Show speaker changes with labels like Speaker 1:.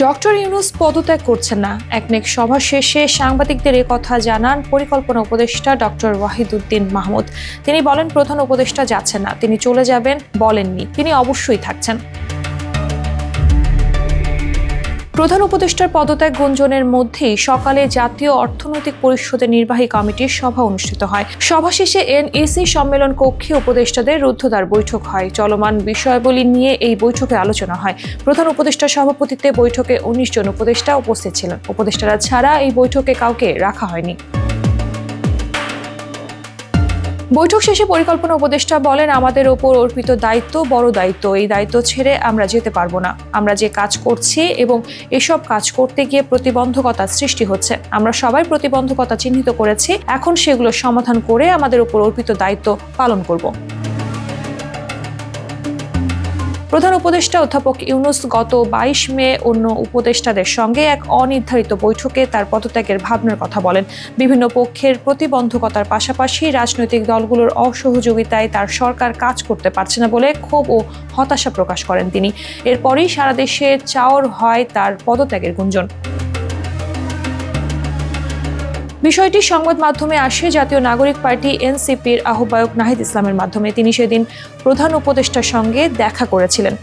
Speaker 1: Doctor Yunus পদত্যাগ করছেন না। একনেক সভা শেষে সাংবাদিকদের এ কথা জানান পরিকল্পনা উপদেষ্টা ডক্টর ওয়াহিদুদ্দিন মাহমুদ। তিনি বলেন, প্রধান উপদেষ্টা যাচ্ছেন না, তিনি চলে যাবেন বলেননি, তিনি অবশ্যই থাকছেন। প্রধান উপদেষ্টার পদত্যাগ গুঞ্জনের মধ্যেই সকালে জাতীয় অর্থনৈতিক পরিষদের নির্বাহী কমিটির সভা অনুষ্ঠিত হয়। সভা শেষে এনইসি সম্মেলন কক্ষে উপদেষ্টাদের রুদ্ধদ্বার বৈঠক হয়। চলমান বিষয়াবলী নিয়ে এই বৈঠকে আলোচনা হয়। প্রধান উপদেষ্টার সভাপতিত্বে বৈঠকে ১৯ জন উপদেষ্টা উপস্থিত ছিলেন। উপদেষ্টারা ছাড়া এই বৈঠকে কাউকে রাখা হয়নি। বৈঠক শেষে পরিকল্পনা উপদেষ্টা বলেন, আমাদের ওপর অর্পিত দায়িত্ব বড় দায়িত্ব। এই দায়িত্ব ছেড়ে আমরা যেতে পারবো না। আমরা যে কাজ করছি এবং এসব কাজ করতে গিয়ে প্রতিবন্ধকতার সৃষ্টি হচ্ছে। আমরা সবাই প্রতিবন্ধকতা চিহ্নিত করেছি, এখন সেগুলো সমাধান করে আমাদের ওপর অর্পিত দায়িত্ব পালন করব। প্রধান উপদেষ্টা অধ্যাপক ইউনূস গত ২২ মে অন্য উপদেষ্টাদের সঙ্গে এক অনির্ধারিত বৈঠকে তার পদত্যাগের ভাবনার কথা বলেন। বিভিন্ন পক্ষের প্রতিবন্ধকতার পাশাপাশি রাজনৈতিক দলগুলোর অসহযোগিতায় তার সরকার কাজ করতে পারছে না বলে ক্ষোভ ও হতাশা প্রকাশ করেন তিনি। এরপরই সারা দেশে চাওর হয় তার পদত্যাগের গুঞ্জন। বিষয়টি সংবাদ মাধ্যমে আসে জাতীয় নাগরিক পার্টি এনসিপির আহ্বায়ক নাহিদ ইসলামের মাধ্যমে। তিনি সেদিন প্রধান উপদেষ্টার সঙ্গে দেখা করেছিলেন।